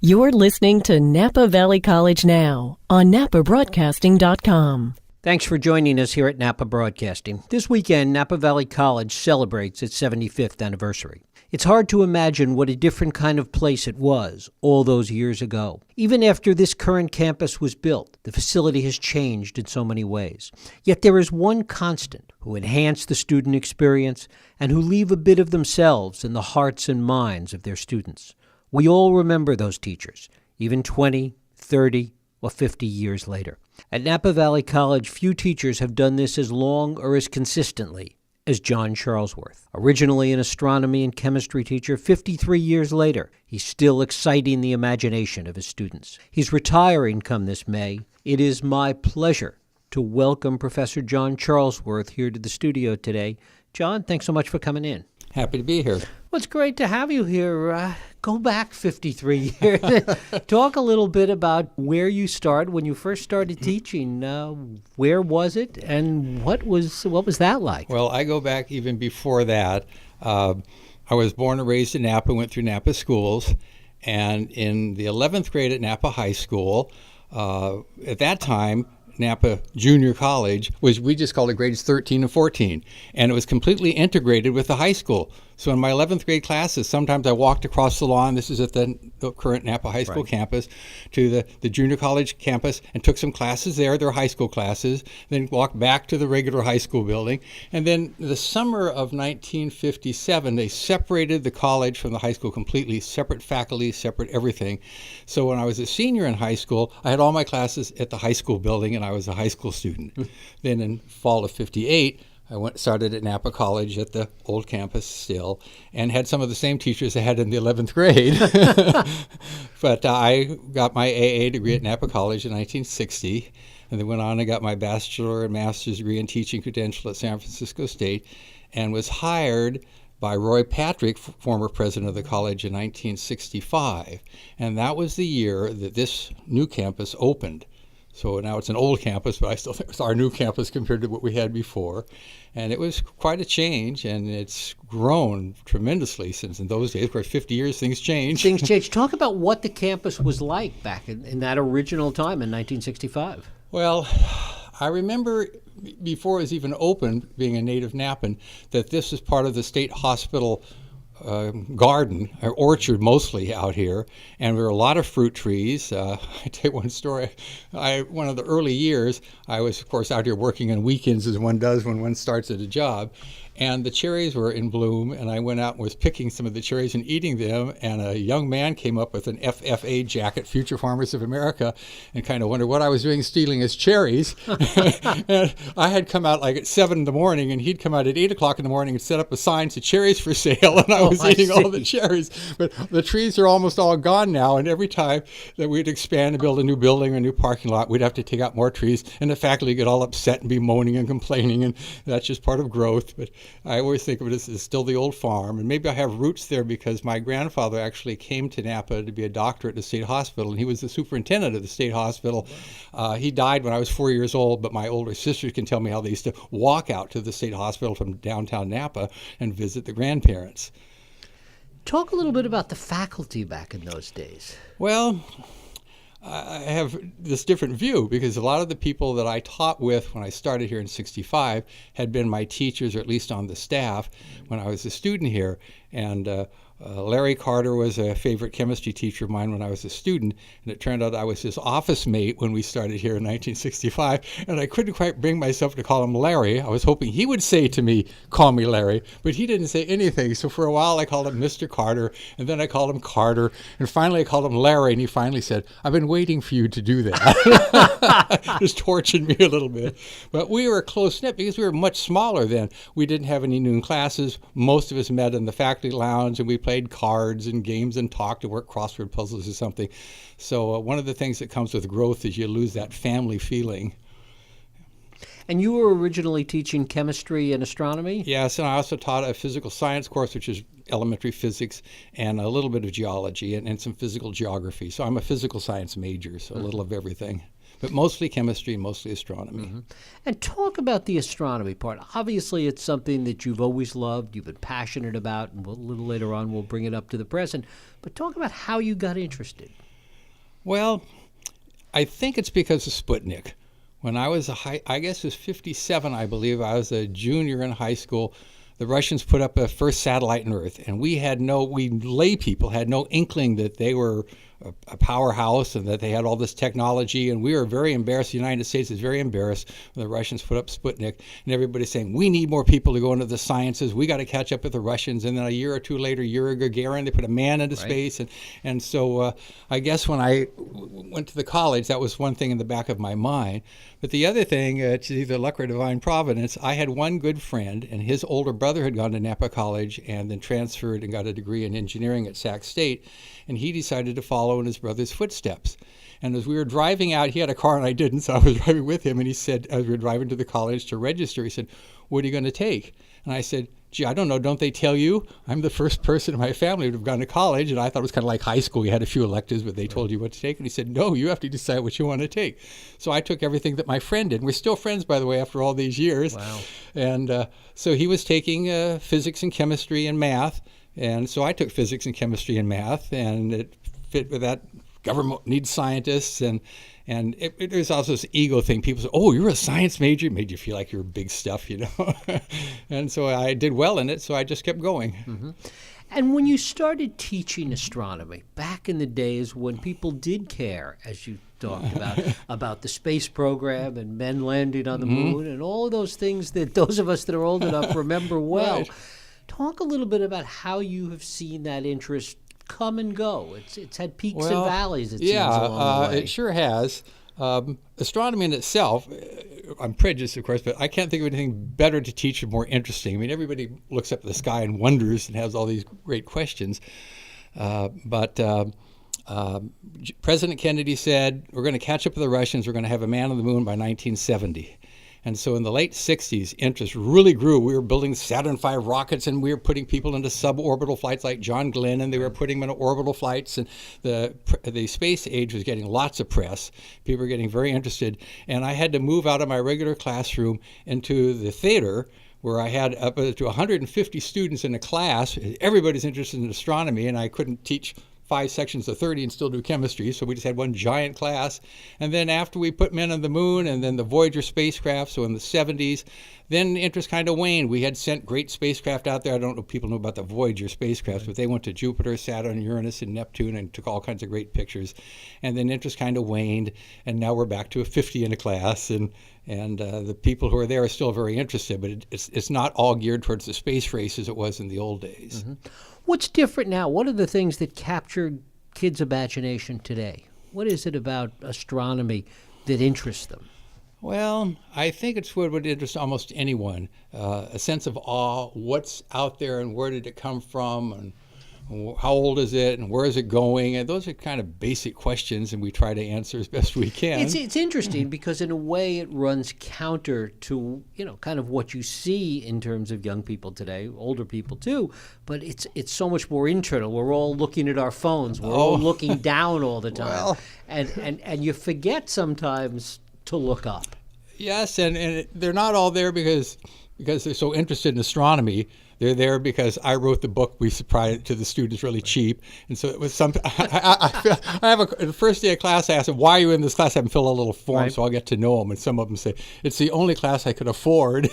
You're listening to Napa Valley College Now on NAPAbroadcasting.com. Thanks for joining us here at Napa Broadcasting. This weekend, Napa Valley College celebrates its 75th anniversary. It's hard to imagine what a different kind of place it was all those years ago. Even after this current campus was built, the facility has changed in so many ways. Yet there is one constant who enhance the student experience and who leave a bit of themselves in the hearts and minds of their students. We all remember those teachers, even 20, 30, or 50 years later. At Napa Valley College, few teachers have done this as long or as consistently as John Charlesworth. Originally an astronomy and chemistry teacher, 53 years later, he's still exciting the imagination of his students. He's retiring come this May. It is my pleasure to welcome Professor John Charlesworth here to the studio today. John, thanks so much for coming in. Happy to be here. Well, it's great to have you here. Go back 53 years. Talk a little bit about where you started, when you first started teaching. Where was it, and what was that like? Well, I go back even before that. I was born and raised in Napa, went through Napa schools, and in the 11th grade at Napa High School, at that time, Napa Junior College we just called it grades 13 and 14, and it was completely integrated with the high school. So in my 11th grade classes, sometimes I walked across the lawn, this is at the current Napa High School campus, to the junior college campus and took some classes there, their high school classes, then walked back to the regular high school building. And then the summer of 1957, they separated the college from the high school completely, separate faculty, separate everything. So when I was a senior in high school, I had all my classes at the high school building, and I was a high school student. Then in fall of 58, I started at Napa College at the old campus still, and had some of the same teachers I had in the 11th grade. But I got my AA degree at Napa College in 1960, and then went on and got my bachelor and master's degree in teaching credential at San Francisco State, and was hired by Roy Patrick, former president of the college, in 1965. And that was the year that this new campus opened. So now it's an old campus, but I still think it's our new campus compared to what we had before. And it was quite a change, and it's grown tremendously since in those days. Of course, 50 years, things change. Things change. Talk about what the campus was like back in that original time in 1965. Well, I remember before it was even opened, being a native Napan, that this is part of the state hospital garden, or orchard mostly out here, and there were a lot of fruit trees. I tell you one story. One of the early years, I was, of course, out here working on weekends, as one does when one starts at a job, and the cherries were in bloom, and I went out and was picking some of the cherries and eating them, and a young man came up with an FFA jacket, Future Farmers of America, and kind of wondered what I was doing stealing his cherries. And I had come out like at 7 in the morning, and he'd come out at 8 o'clock in the morning and set up a sign to cherries for sale, and I was eating all the cherries. But the trees are almost all gone now, and every time that we'd expand and build a new building or a new parking lot, we'd have to take out more trees, and the faculty get all upset and be moaning and complaining, and that's just part of growth. But I always think of it as still the old farm, and maybe I have roots there because my grandfather actually came to Napa to be a doctor at the state hospital, and he was the superintendent of the state hospital. He died when I was 4 years old, but my older sisters can tell me how they used to walk out to the state hospital from downtown Napa and visit the grandparents. Talk a little bit about the faculty back in those days. Well, I have this different view because a lot of the people that I taught with when I started here in 65 had been my teachers, or at least on the staff, when I was a student here. And Larry Carter was a favorite chemistry teacher of mine when I was a student, and it turned out I was his office mate when we started here in 1965, and I couldn't quite bring myself to call him Larry. I was hoping he would say to me, "Call me Larry," but he didn't say anything. So for a while I called him Mr. Carter, and then I called him Carter, and finally I called him Larry, and he finally said, "I've been waiting for you to do that." Just tortured me a little bit. But we were close-knit because we were much smaller then. We didn't have any noon classes. Most of us met in the faculty lounge, and we played cards and games and talked and worked crossword puzzles or something. So one of the things that comes with growth is you lose that family feeling. And you were originally teaching chemistry and astronomy? Yes, and I also taught a physical science course, which is elementary physics, and a little bit of geology and some physical geography. So I'm a physical science major, so a little of everything. But mostly chemistry, mostly astronomy. Mm-hmm. And talk about the astronomy part. Obviously, it's something that you've always loved, you've been passionate about, and a little later on we'll bring it up to the present. But talk about how you got interested. Well, I think it's because of Sputnik. When I was I guess it was 57, I believe, I was a junior in high school, the Russians put up a first satellite on Earth, and we lay people had no inkling that they were a powerhouse and that they had all this technology, and we were very embarrassed. The United States is very embarrassed when the Russians put up Sputnik, and everybody's saying, we need more people to go into the sciences. We got to catch up with the Russians. And then a year or two later, Yuri Gagarin, they put a man into space. And so I guess when I went to the college, that was one thing in the back of my mind. But the other thing, it's either luck or divine providence, I had one good friend, and his older brother had gone to Napa College and then transferred and got a degree in engineering at Sac State, and he decided to follow in his brother's footsteps. And as we were driving out, he had a car and I didn't, so I was driving with him, and he said, as we were driving to the college to register, he said, what are you going to take? And I said, gee, I don't know, don't they tell you? I'm the first person in my family to have gone to college, and I thought it was kind of like high school. You had a few electives, but they told you what to take. And he said, no, you have to decide what you want to take. So I took everything that my friend did. We're still friends, by the way, after all these years. Wow. And so he was taking physics and chemistry and math, and so I took physics and chemistry and math, and it fit with that. Government needs scientists, and there's also this ego thing. People say, oh, you're a science major. It made you feel like you're big stuff, you know. And so I did well in it, so I just kept going. Mm-hmm. And when you started teaching astronomy, back in the days when people did care, as you talked about the space program and men landing on the moon and all of those things that those of us that are old enough remember well, Right. Talk a little bit about how you have seen that interest come and go. It's had peaks and valleys, it seems, along the way. It sure has. Astronomy in itself, I'm prejudiced, of course, but I can't think of anything better to teach or more interesting. I mean, everybody looks up at the sky and wonders and has all these great questions. But President Kennedy said, we're going to catch up with the Russians. We're going to have a man on the moon by 1970. And so in the late 60s, interest really grew. We were building Saturn V rockets, and we were putting people into suborbital flights like John Glenn, and they were putting them into orbital flights. And the space age was getting lots of press. People were getting very interested. And I had to move out of my regular classroom into the theater, where I had up to 150 students in a class. Everybody's interested in astronomy, and I couldn't teach 5 sections of 30 and still do chemistry, so we just had one giant class. And then after we put men on the moon and then the Voyager spacecraft, so in the 70s, then the interest kind of waned. We had sent great spacecraft out there. I don't know if people know about the Voyager spacecraft, but they went to Jupiter, Saturn, Uranus, and Neptune and took all kinds of great pictures. And then interest kind of waned, and now we're back to a 50 in a class, and the people who are there are still very interested, but it's not all geared towards the space race as it was in the old days. Mm-hmm. What's different now? What are the things that capture kids' imagination today? What is it about astronomy that interests them? Well, I think it's what would interest almost anyone, a sense of awe, what's out there and where did it come from, and how old is it and where is it going? And those are kind of basic questions, and we try to answer as best we can. It's interesting because in a way it runs counter to, kind of what you see in terms of young people today, older people too, but it's so much more internal. We're all looking at our phones. We're all looking down all the time. Well. And you forget sometimes to look up. Yes, and they're not all there because they're so interested in astronomy. They're there because I wrote the book we supplied to the students really cheap. And so it was something. The first day of class, I asked them, why are you in this class? I haven't filled out a little form so I'll get to know them. And some of them say, it's the only class I could afford.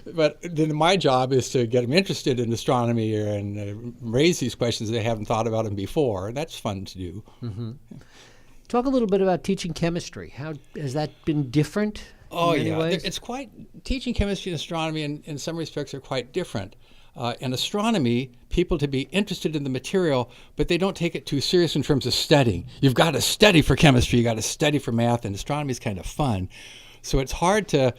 But then my job is to get them interested in astronomy and raise these questions they haven't thought about them before. And that's fun to do. Mm-hmm. Talk a little bit about teaching chemistry. How has that been different? Oh, yeah. Ways? It's teaching chemistry and astronomy in some respects are quite different. In astronomy, people to be interested in the material, but they don't take it too serious in terms of studying. You've got to study for chemistry, you've got to study for math, and astronomy is kind of fun. So it's hard to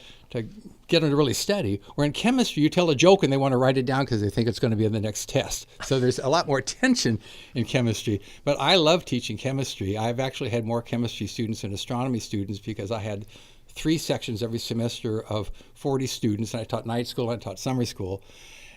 get them to really study. Or in chemistry, you tell a joke and they want to write it down because they think it's going to be in the next test. So there's a lot more tension in chemistry. But I love teaching chemistry. I've actually had more chemistry students than astronomy students because I had 3 sections every semester of 40 students, and I taught night school and I taught summer school.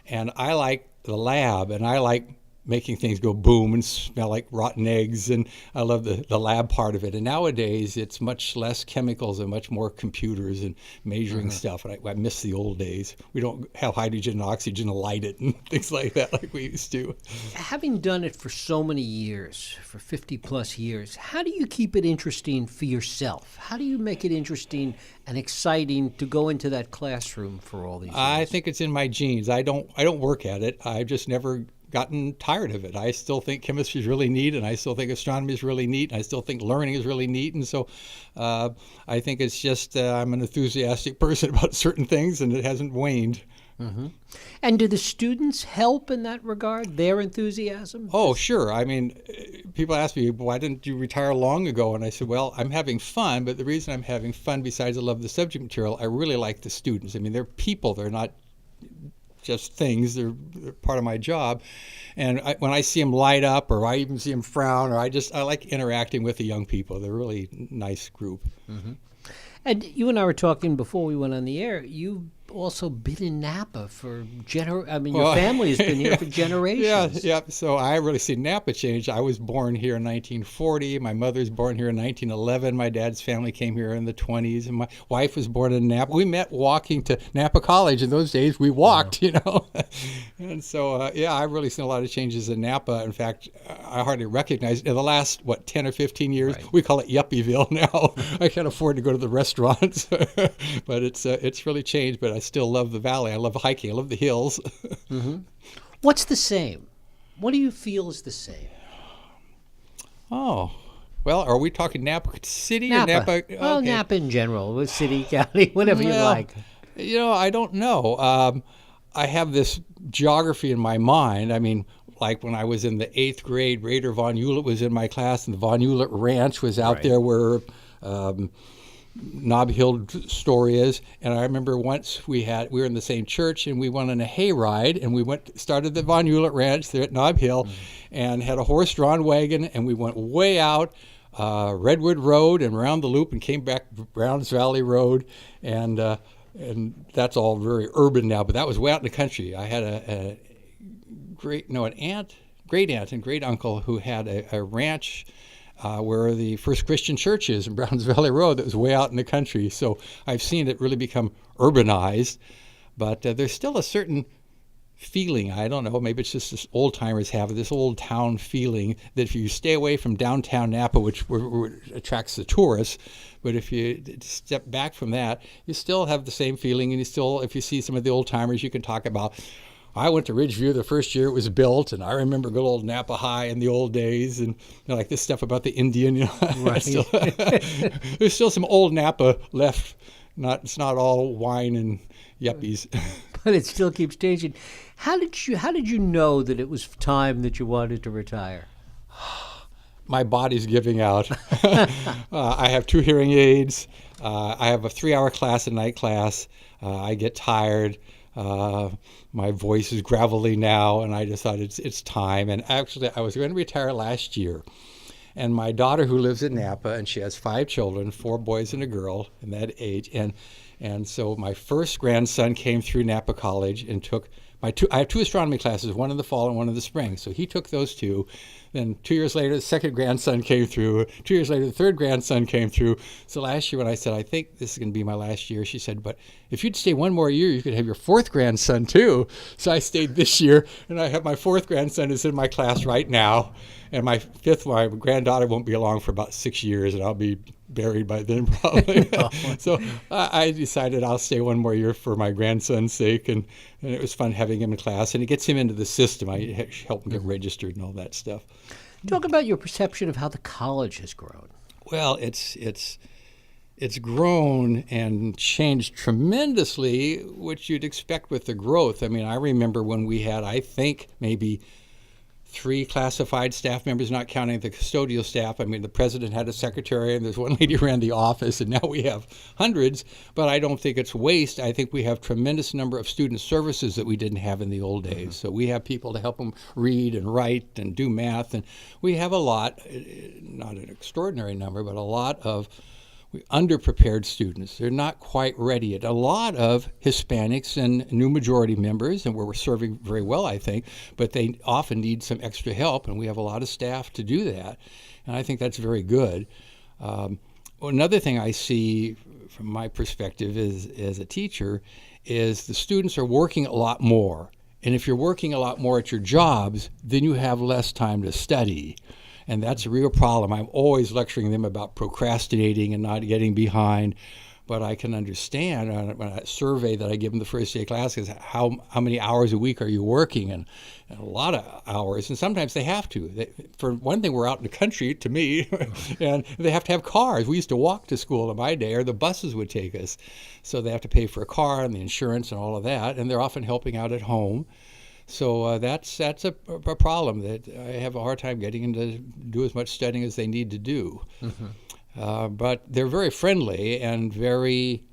And I like the lab, and I like making things go boom and smell like rotten eggs, and I love the lab part of it. And nowadays it's much less chemicals and much more computers and measuring stuff. And I miss the old days. We don't have hydrogen and oxygen to light it and things like that like we used to. Having done it for so many years, for 50 plus years, how do you keep it interesting for yourself? How do you make it interesting and exciting to go into that classroom for all these years? I think it's in my genes. I don't work at it. I've just never gotten tired of it. I still think chemistry is really neat, and I still think astronomy is really neat, and I still think learning is really neat. And so I think it's just I'm an enthusiastic person about certain things, and it hasn't waned. Mm-hmm. And do the students help in that regard, their enthusiasm? Oh, sure. I mean, people ask me, why didn't you retire long ago? And I said, well, I'm having fun, but the reason I'm having fun, besides I love the subject material, I really like the students. I mean, they're people. They're not just things. They're part of my job. And when I see them light up, or I even see them frown, or I like interacting with the young people. They're a really nice group. Mm-hmm. And you and I were talking before we went on the air. You've also been in Napa for your family has been here for generations. Yeah. So I really see Napa change. I was born here in 1940. My mother's born here in 1911. My dad's family came here in the 20s, and my wife was born in Napa. We met walking to Napa College. In those days, we walked, And so, I've really seen a lot of changes in Napa. In fact, I hardly recognize it. In the last, 10 or 15 years, we call it Yuppieville now. I can't afford to go to the restaurants, but it's really changed. But I still love the valley. I love hiking. I love the hills. Mm-hmm. What's the same? What do you feel is the same? Oh, well, are we talking Napa City Napa. or Napa? Okay. Well, Napa in general, with city, county, whatever you like. I don't know. I have this geography in my mind. I mean, like when I was in the 8th grade, Raider Von Hewlett was in my class, and the Von Hewlett Ranch was out there where Nob Hill story is. And I remember once we were in the same church, and we went on a hayride, and we started the Von Hewlett Ranch there at Nob Hill, and had a horse-drawn wagon, and we went way out Redwood Road and around the loop, and came back Browns Valley Road, and that's all very urban now. But that was way out in the country. I had an aunt, great aunt, and great uncle who had a ranch where the First Christian Church is in Browns Valley Road. That was way out in the country. So I've seen it really become urbanized, but there's still a certain feeling. I don't know, maybe it's just this old timers have this old town feeling that if you stay away from downtown Napa, which attracts the tourists, but if you step back from that, you still have the same feeling. And if you see some of the old timers, you can talk about, I went to Ridgeview the first year it was built, and I remember good old Napa High in the old days, and like this stuff about the Indian. Right. There's still some old Napa left. It's not all wine and yuppies. But it still keeps changing. How did you know that it was time that you wanted to retire? My body's giving out. I have 2 hearing aids. I have a 3-hour class, a night class. I get tired. My voice is gravelly now, and I decided it's time. And actually, I was going to retire last year. And my daughter, who lives in Napa, and she has 5 children, 4 boys and a girl in that age. And so my first grandson came through Napa College and took I have 2 astronomy classes, one in the fall and one in the spring. So he took those 2. Then 2 years later, the second grandson came through. 2 years later, the third grandson came through. So last year when I said, I think this is going to be my last year, she said, but if you'd stay one more year, you could have your 4th grandson too. So I stayed this year, and I have my 4th grandson is in my class right now. And my granddaughter won't be along for about 6 years, and I'll be buried by then probably. So I decided I'll stay one more year for my grandson's sake, and it was fun having him in class, and it gets him into the system. I help him get registered and all that stuff. Talk about your perception of how the college has grown. Well, it's grown and changed tremendously, which you'd expect with the growth. I mean, I remember when we had, I think, maybe 3 classified staff members, not counting the custodial staff. I mean, the president had a secretary, and there's one lady who ran the office, and now we have hundreds. But I don't think it's waste. I think we have tremendous number of student services that we didn't have in the old days. Mm-hmm. So we have people to help them read and write and do math, and we have a lot, not an extraordinary number, but a lot of underprepared students. They're not quite ready yet. A lot of Hispanics and new majority members, and we're serving very well, I think, but they often need some extra help, and we have a lot of staff to do that, and I think that's very good. Another thing I see from my perspective as a teacher is the students are working a lot more, and if you're working a lot more at your jobs, then you have less time to study. And that's a real problem. I'm always lecturing them about procrastinating and not getting behind. But I can understand on a survey that I give them the first day of class is how many hours a week are you working? And a lot of hours. And sometimes they have to. For one thing, we're out in the country, to me, and they have to have cars. We used to walk to school in my day, or the buses would take us. So they have to pay for a car and the insurance and all of that. And they're often helping out at home. So that's a problem that I have a hard time getting them to do as much studying as they need to do. Mm-hmm. But they're very friendly and very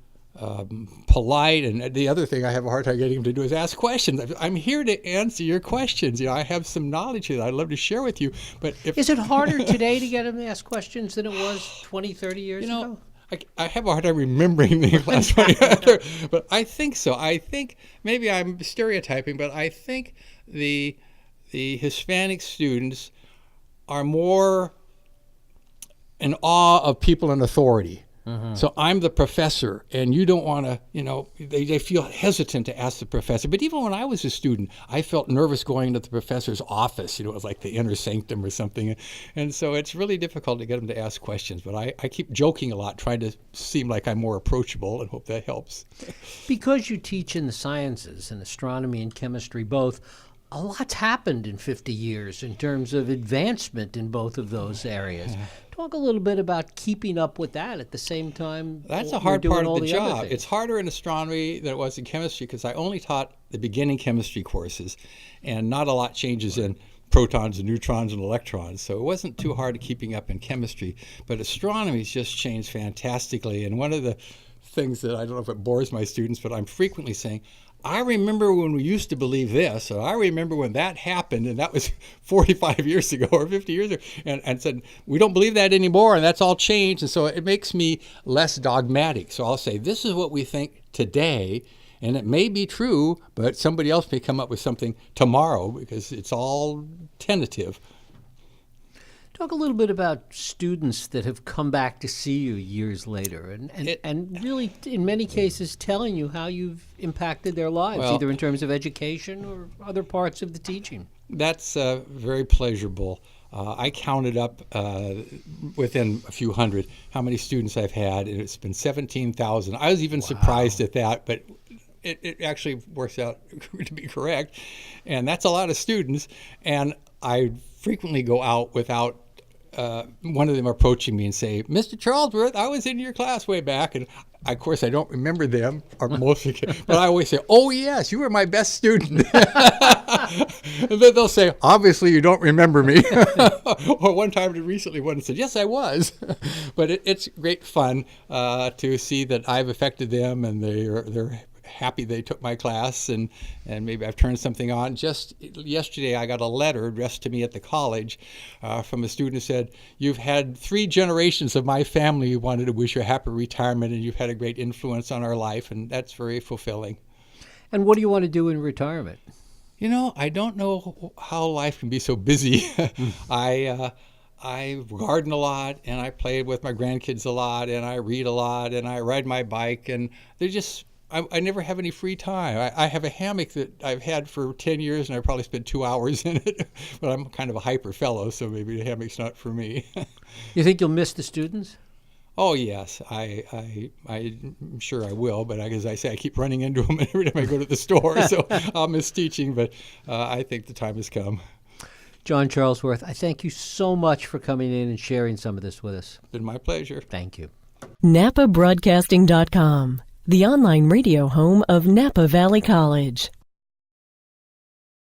polite. And the other thing I have a hard time getting them to do is ask questions. I'm here to answer your questions. I have some knowledge that I'd love to share with you. But is it harder today to get them to ask questions than it was 20, 30 years ago? I have a hard time remembering the last 20, but I think so. I think maybe I'm stereotyping, but I think the Hispanic students are more in awe of people in authority. Mm-hmm. So I'm the professor, and you don't want to, they feel hesitant to ask the professor. But even when I was a student, I felt nervous going into the professor's office. It was like the inner sanctum or something. And so it's really difficult to get them to ask questions. But I keep joking a lot, trying to seem like I'm more approachable, and hope that helps. Because you teach in the sciences, and astronomy and chemistry both, a lot's happened in 50 years in terms of advancement in both of those areas. Talk a little bit about keeping up with that at the same time. That's a hard part of the job. It's harder in astronomy than it was in chemistry because I only taught the beginning chemistry courses, and not a lot changes in protons and neutrons and electrons. So it wasn't too hard keeping up in chemistry. But astronomy's just changed fantastically. And one of the things that I don't know if it bores my students, but I'm frequently saying, I remember when we used to believe this, or I remember when that happened, and that was 45 years ago or 50 years ago, and said, we don't believe that anymore, and that's all changed. And so it makes me less dogmatic. So I'll say, this is what we think today, and it may be true, but somebody else may come up with something tomorrow because it's all tentative. Talk a little bit about students that have come back to see you years later and really, in many cases, telling you how you've impacted their lives, either in terms of education or other parts of the teaching. That's very pleasurable. I counted up within a few hundred how many students I've had, and it's been 17,000. I was even surprised at that, but it actually works out to be correct. And that's a lot of students. And I frequently go out without one of them approaching me and say, Mr. Charlesworth, I was in your class way back. And of course, I don't remember them, or mostly, but I always say, oh, yes, you were my best student. And then they'll say, obviously, you don't remember me. Or one time recently, one said, yes, I was. But it's great fun to see that I've affected them, and they're happy they took my class, and maybe I've turned something on. Just yesterday, I got a letter addressed to me at the college from a student who said, you've had 3 generations of my family who wanted to wish you a happy retirement, and you've had a great influence on our life, and that's very fulfilling. And what do you want to do in retirement? I don't know how life can be so busy. I garden a lot, and I play with my grandkids a lot, and I read a lot, and I ride my bike, and they're just I never have any free time. I have a hammock that I've had for 10 years, and I probably spent 2 hours in it. But I'm kind of a hyper fellow, so maybe the hammock's not for me. You think you'll miss the students? Oh, yes. I'm sure I will. But as I say, I keep running into them every time I go to the store. So I'll miss teaching. But I think the time has come. John Charlesworth, I thank you so much for coming in and sharing some of this with us. It's been my pleasure. Thank you. NAPAbroadcasting.com, the online radio home of Napa Valley College.